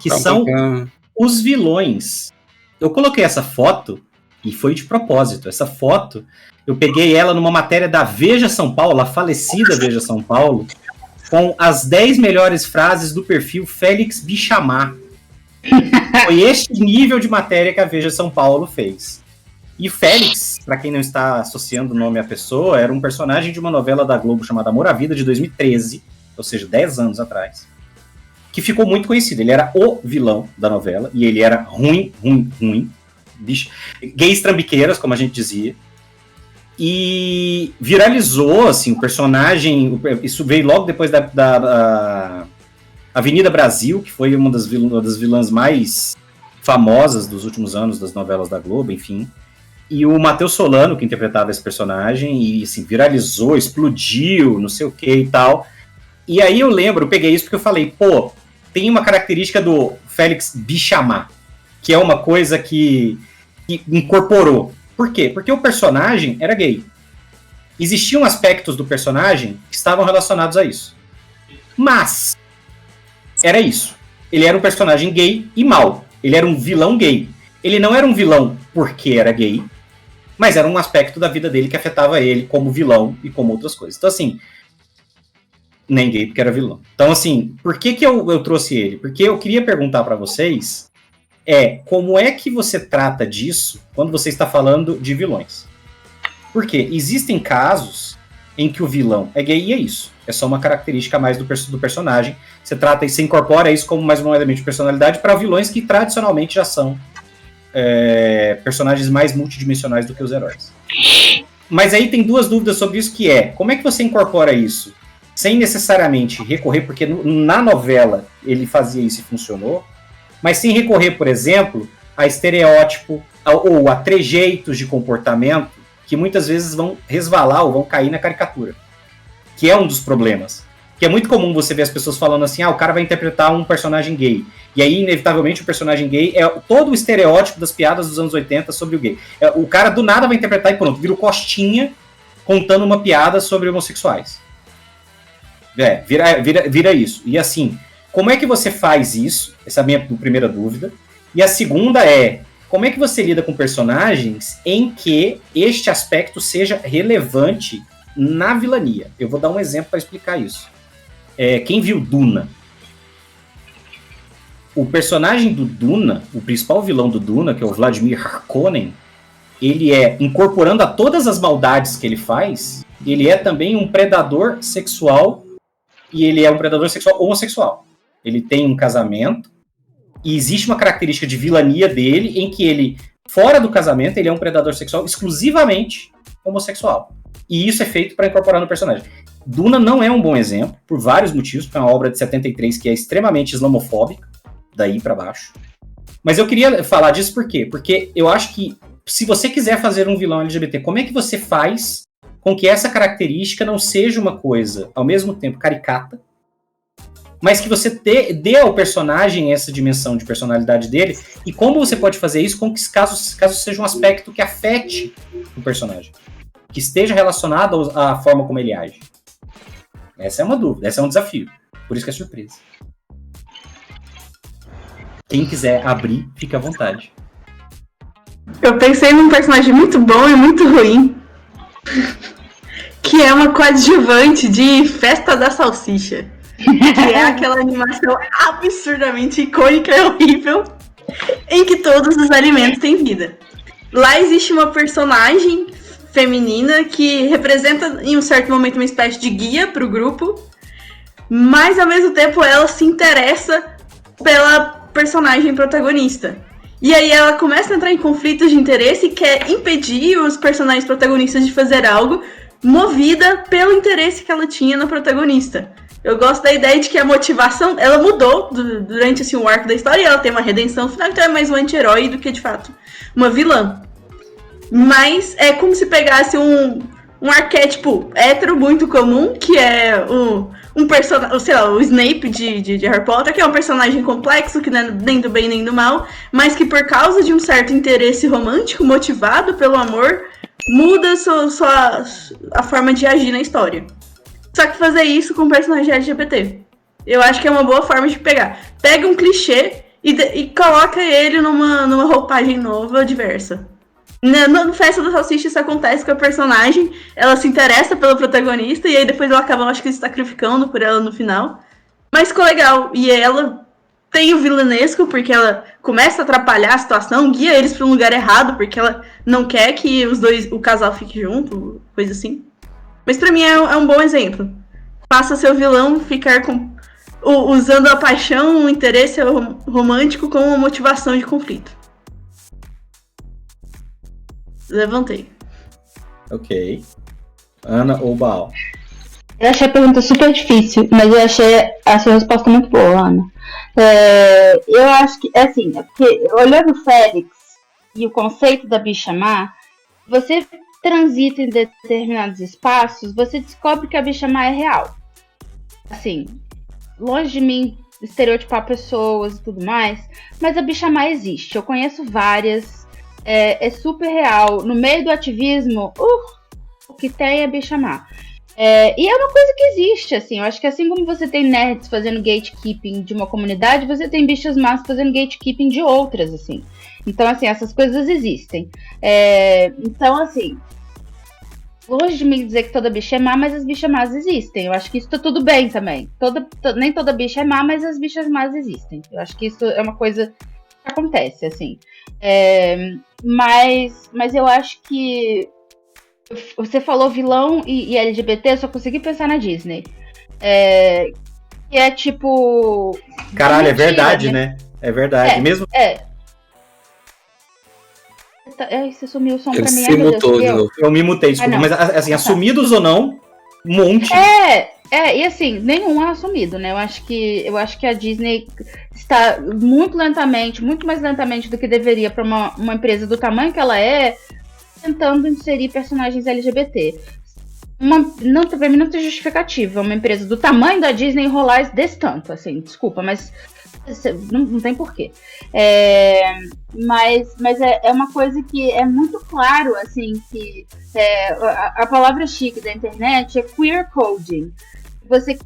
Que são os vilões. Eu coloquei essa foto e foi de propósito. Essa foto, eu peguei ela numa matéria da Veja São Paulo, a falecida Veja São Paulo, com as 10 melhores frases do perfil Félix Bichamar. Foi este nível de matéria que a Veja São Paulo fez. E Félix, para quem não está associando o nome à pessoa, era um personagem de uma novela da Globo chamada Amor à Vida, de 2013, ou seja, 10 anos atrás, que ficou muito conhecido. Ele era o vilão da novela, e ele era ruim. Bicho, gays trambiqueiras, como a gente dizia. E viralizou, assim, o personagem. Isso veio logo depois da Avenida Brasil, que foi uma das vilãs mais famosas dos últimos anos das novelas da Globo, enfim. E o Matheus Solano, que interpretava esse personagem, e assim, viralizou, explodiu, não sei o que e tal. E aí eu peguei isso porque eu falei, tem uma característica do Félix Bichamar, que é uma coisa que incorporou. Por quê? Porque o personagem era gay. Existiam aspectos do personagem que estavam relacionados a isso. Mas era isso. Ele era um personagem gay e mau. Ele era um vilão gay. Ele não era um vilão porque era gay, mas era um aspecto da vida dele que afetava ele como vilão e como outras coisas. Então, assim, nem gay porque era vilão. Então, assim, por que eu trouxe ele? Porque eu queria perguntar para vocês como é que você trata disso quando você está falando de vilões? Porque existem casos em que o vilão é gay e é isso. É só uma característica a mais do personagem. Você incorpora isso como mais um elemento de personalidade para vilões que tradicionalmente já são personagens mais multidimensionais do que os heróis. Mas aí tem duas dúvidas sobre isso, que como é que você incorpora isso sem necessariamente recorrer, porque na novela ele fazia isso e funcionou, mas sem recorrer, por exemplo, a estereótipo ou a trejeitos de comportamento que muitas vezes vão resvalar ou vão cair na caricatura, que é um dos problemas. Que é muito comum você ver as pessoas falando assim, o cara vai interpretar um personagem gay. E aí, inevitavelmente, o personagem gay é todo o estereótipo das piadas dos anos 80 sobre o gay. O cara do nada vai interpretar e pronto, vira o Costinha contando uma piada sobre homossexuais. Vira isso. E assim, como é que você faz isso? Essa é a minha primeira dúvida. E a segunda como é que você lida com personagens em que este aspecto seja relevante na vilania? Eu vou dar um exemplo para explicar isso. Quem viu Duna? O personagem do Duna, o principal vilão do Duna, que é o Vladimir Harkonnen, ele incorporando a todas as maldades que ele faz, ele é também um predador sexual, e ele é um predador sexual homossexual. Ele tem um casamento, e existe uma característica de vilania dele, em que ele, fora do casamento, ele é um predador sexual exclusivamente homossexual. E isso é feito para incorporar no personagem. Duna não é um bom exemplo, por vários motivos, porque é uma obra de 73 que é extremamente islamofóbica, daí para baixo. Mas eu queria falar disso por quê? Porque eu acho que, se você quiser fazer um vilão LGBT, como é que você faz com que essa característica não seja uma coisa, ao mesmo tempo, caricata, mas que você dê ao personagem essa dimensão de personalidade dele, e como você pode fazer isso com que caso seja um aspecto que afete o personagem, que esteja relacionado à forma como ele age. Essa é uma dúvida, esse é um desafio, por isso que é surpresa. Quem quiser abrir, fica à vontade. Eu pensei num personagem muito bom e muito ruim, que é uma coadjuvante de Festa da Salsicha, que é aquela animação absurdamente icônica e horrível, em que todos os alimentos têm vida. Lá existe uma personagem feminina que representa em um certo momento uma espécie de guia para o grupo, mas ao mesmo tempo ela se interessa pela personagem protagonista. E aí ela começa a entrar em conflitos de interesse e quer impedir os personagens protagonistas de fazer algo, movida pelo interesse que ela tinha na protagonista. Eu gosto da ideia de que a motivação, ela mudou durante assim, o arco da história, e ela tem uma redenção final, então é mais um anti-herói do que, de fato, uma vilã. Mas é como se pegasse um arquétipo hétero muito comum, que é um personagem, sei lá, o Snape de Harry Potter, que é um personagem complexo, que não é nem do bem nem do mal, mas que por causa de um certo interesse romântico, motivado pelo amor, muda a forma de agir na história. Só que fazer isso com um personagem LGBT. Eu acho que é uma boa forma de pegar. pega um clichê e coloca ele numa roupagem nova, diversa. No Festa da Salsicha isso acontece com a personagem, ela se interessa pelo protagonista e aí depois ela acaba, acho que, se sacrificando por ela no final. Mas ficou legal. E ela tem o vilanesco, porque ela começa a atrapalhar a situação, guia eles para um lugar errado, porque ela não quer que o casal fique junto, coisa assim. Mas pra mim é um bom exemplo. Faça seu vilão ficar usando a paixão, o interesse romântico como motivação de conflito. Levantei. Ok. Ana ou Baal? Eu achei a pergunta super difícil, mas eu achei a sua resposta muito boa, Ana. Eu acho que, assim, porque olhando o Félix e o conceito da bicha má, você transita em determinados espaços, você descobre que a bicha má é real. Assim, longe de mim estereotipar pessoas e tudo mais, mas a bicha má existe. Eu conheço várias, é super real. No meio do ativismo, o que tem é bicha má. E é uma coisa que existe, assim. Eu acho que assim como você tem nerds fazendo gatekeeping de uma comunidade, você tem bichas más fazendo gatekeeping de outras, assim. Então, assim, essas coisas existem. Então, assim, longe de me dizer que toda bicha é má, mas as bichas más existem. Eu acho que isso tá tudo bem também. Nem toda bicha é má, mas as bichas más existem. Eu acho que isso é uma coisa que acontece, assim. Mas eu acho que você falou vilão e LGBT, eu só consegui pensar na Disney. Que é tipo... Caralho, é verdade, né? É verdade. Mesmo... Você sumiu o som pra mim. Se mutou de novo. Eu me mutei, desculpa. Mas assim, assumidos ou não, um monte. E assim, nenhum é assumido, né? Eu acho que a Disney está muito lentamente, muito mais lentamente do que deveria para uma empresa do tamanho que ela é, tentando inserir personagens LGBT. Pra mim não tem justificativa uma empresa do tamanho da Disney enrolar desse tanto, assim, desculpa, mas não tem porquê. Mas é uma coisa que é muito claro, assim, que a palavra chique da internet é queer coding. Você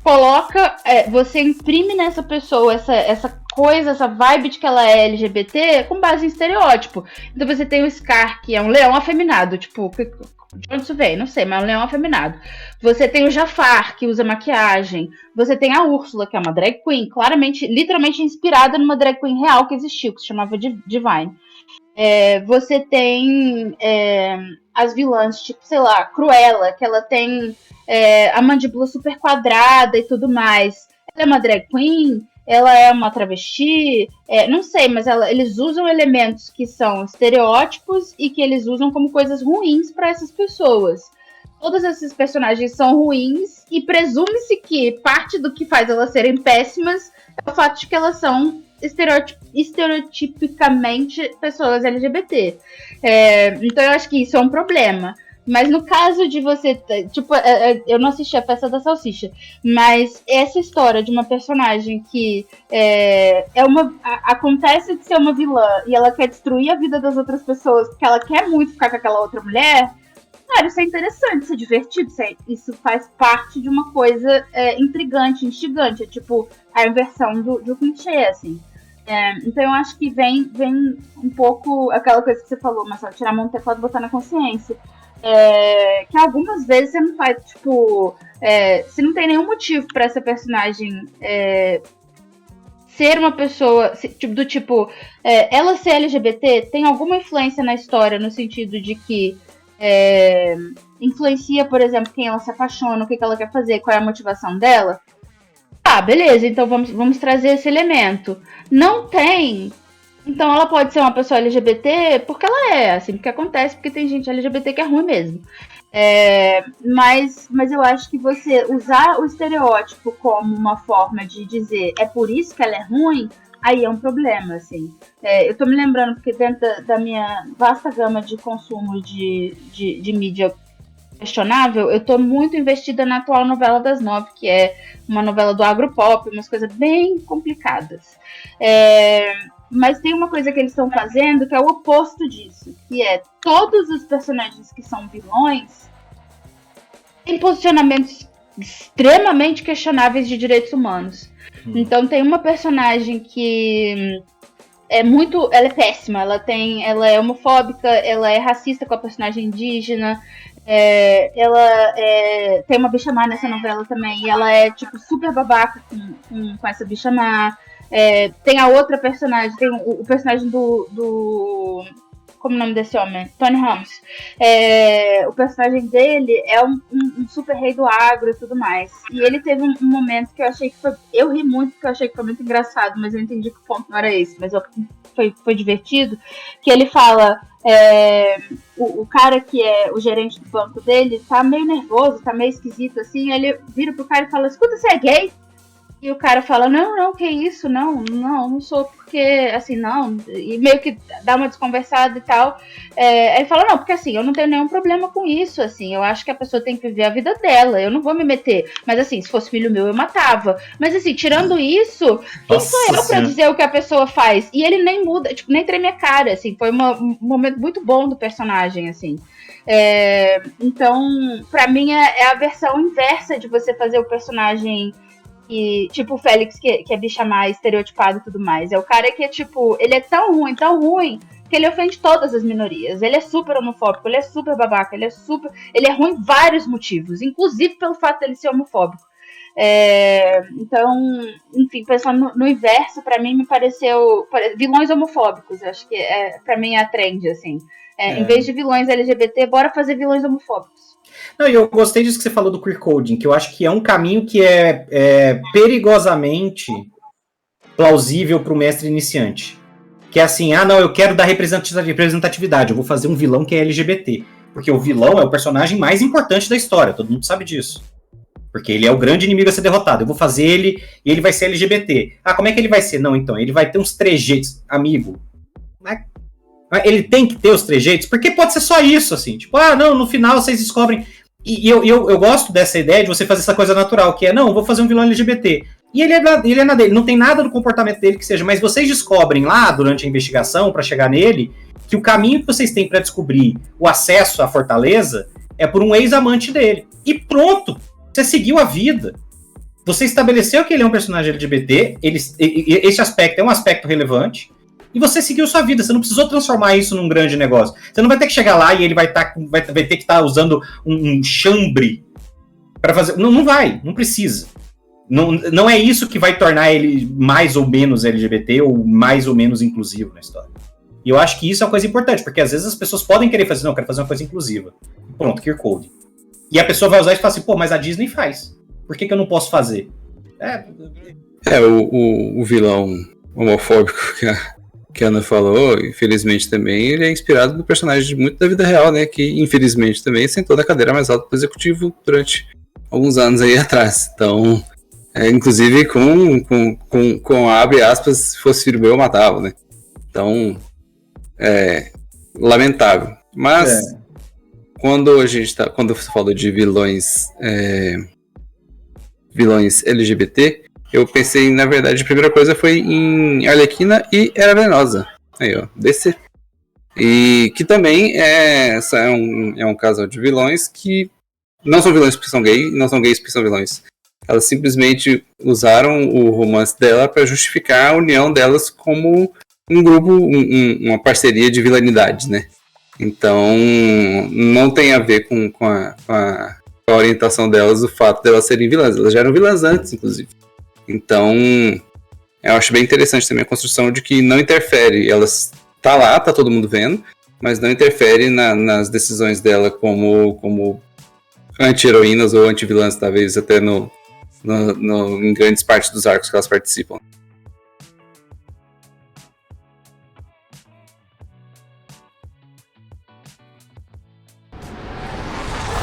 coloca, você imprime nessa pessoa essa coisa, essa vibe de que ela é LGBT com base em estereótipo. Então você tem o Scar, que é um leão afeminado, tipo, de onde isso vem? Não sei, mas é um leão afeminado. Você tem o Jafar, que usa maquiagem. Você tem a Úrsula, que é uma drag queen, claramente, literalmente inspirada numa drag queen real que existiu, que se chamava Divine. Você tem as vilãs, tipo, sei lá, Cruella, que ela tem a mandíbula super quadrada e tudo mais. Ela é uma drag queen, ela é uma travesti, não sei, mas eles usam elementos que são estereótipos e que eles usam como coisas ruins para essas pessoas. Todos esses personagens são ruins e presume-se que parte do que faz elas serem péssimas é o fato de que elas são estereotipicamente pessoas LGBT. Então eu acho que isso é um problema. Mas no caso de você... Tipo, eu não assisti a Festa da Salsicha, mas essa história de uma personagem que acontece de ser uma vilã e ela quer destruir a vida das outras pessoas porque ela quer muito ficar com aquela outra mulher, cara, isso é interessante, isso é divertido, isso faz parte de uma coisa intrigante, instigante. É tipo a inversão do clichê, assim. Então eu acho que vem um pouco aquela coisa que você falou, Marcelo, tirar a mão do teclado e botar na consciência. Que algumas vezes você não faz, tipo, você não tem nenhum motivo pra essa personagem ser uma pessoa do tipo, ela ser LGBT tem alguma influência na história no sentido de que influencia, por exemplo, quem ela se apaixona, o que ela quer fazer, qual é a motivação dela. Beleza, então vamos trazer esse elemento. Não tem. Então ela pode ser uma pessoa LGBT porque ela é, assim, porque acontece, porque tem gente LGBT que é ruim mesmo. Mas eu acho que você usar o estereótipo como uma forma de dizer é por isso que ela é ruim, aí é um problema, assim. Eu tô me lembrando, porque dentro da minha vasta gama de consumo de mídia questionável, eu tô muito investida na atual novela das 9, que é uma novela do agropop, umas coisas bem complicadas. Mas tem uma coisa que eles estão fazendo que é o oposto disso, que é todos os personagens que são vilões têm posicionamentos extremamente questionáveis de direitos humanos. Então tem uma personagem que ela é péssima, ela é homofóbica, ela é racista com a personagem indígena, ela tem uma bicha má nessa novela também, e ela é tipo super babaca com essa bicha má. Tem a outra personagem, tem o personagem do como o nome desse homem? Tony Ramos. O personagem dele é um super rei do agro e tudo mais. E ele teve um momento que eu achei que foi... Eu ri muito porque eu achei que foi muito engraçado, mas eu entendi que o ponto não era esse. Mas foi divertido. Que ele fala... o cara que é o gerente do banco dele tá meio nervoso, tá meio esquisito assim. Ele vira pro cara e fala, escuta, você é gay? E o cara fala, não, que isso, não sou, porque, assim, não, e meio que dá uma desconversada e tal. Aí ele fala, não, porque assim, eu não tenho nenhum problema com isso, assim, eu acho que a pessoa tem que viver a vida dela, eu não vou me meter. Mas assim, se fosse filho meu, eu matava. Mas assim, tirando isso, quem sou eu pra dizer o que a pessoa faz? E ele nem muda, tipo, nem treme a cara, assim, foi um momento muito bom do personagem, assim. Então, pra mim, é a versão inversa de você fazer o personagem... E, tipo, o Félix, que é bicha má, estereotipado e tudo mais. É o cara que é, tipo, ele é tão ruim, que ele ofende todas as minorias. Ele é super homofóbico, ele é super babaca, ele é ruim por vários motivos, inclusive pelo fato dele ser homofóbico. Então, enfim, pensando no inverso, pra mim me pareceu vilões homofóbicos. Eu acho que pra mim é a trend, assim. Em vez de vilões LGBT, bora fazer vilões homofóbicos. Não, e eu gostei disso que você falou do queer coding, que eu acho que é um caminho que é perigosamente plausível para o mestre iniciante. Que é assim, não, eu quero dar representatividade, eu vou fazer um vilão que é LGBT. Porque o vilão é o personagem mais importante da história, todo mundo sabe disso. Porque ele é o grande inimigo a ser derrotado. Eu vou fazer ele e ele vai ser LGBT. Como é que ele vai ser? Não, então, ele vai ter uns trejeitos, amigo. Ele tem que ter os trejeitos, porque pode ser só isso, assim. Tipo, não, no final vocês descobrem... E eu gosto dessa ideia de você fazer essa coisa natural, que não, eu vou fazer um vilão LGBT. E ele é na dele, não tem nada do comportamento dele que seja, mas vocês descobrem lá, durante a investigação, para chegar nele, que o caminho que vocês têm para descobrir o acesso à fortaleza é por um ex-amante dele. E pronto! Você seguiu a vida. Você estabeleceu que ele é um personagem LGBT, esse aspecto é um aspecto relevante, e você seguiu sua vida. Você não precisou transformar isso num grande negócio. Você não vai ter que chegar lá e ele vai ter que estar usando um chambre para fazer... Não vai, não precisa. Não é isso que vai tornar ele mais ou menos LGBT ou mais ou menos inclusivo na história. E eu acho que isso é uma coisa importante, porque às vezes as pessoas podem querer fazer, não, eu quero fazer uma coisa inclusiva. Pronto, queer code. E a pessoa vai usar e fala assim, mas a Disney faz. Por que eu não posso fazer? O vilão homofóbico que a Ana falou, infelizmente também, ele é inspirado no personagem muito da vida real, né? Que infelizmente também sentou na cadeira mais alta do executivo durante alguns anos aí atrás. Então, inclusive com abre aspas, se fosse filho meu, eu matava, né? Então, lamentável. Mas quando você falou de vilões LGBT, eu pensei, na verdade, a primeira coisa foi em Arlequina e Era Venenosa. Aí, ó, DC. E que também é um casal de vilões que não são vilões porque são gays, não são gays porque são vilões. Elas simplesmente usaram o romance dela para justificar a união delas como um grupo, uma parceria de vilanidades, né? Então, não tem a ver com a orientação delas, o fato de elas serem vilãs. Elas já eram vilãs antes, inclusive. Então, eu acho bem interessante também a construção de que não interfere. Elas tá lá, tá todo mundo vendo, mas não interfere nas decisões dela como anti-heroínas ou anti-vilãs, talvez até em grandes partes dos arcos que elas participam.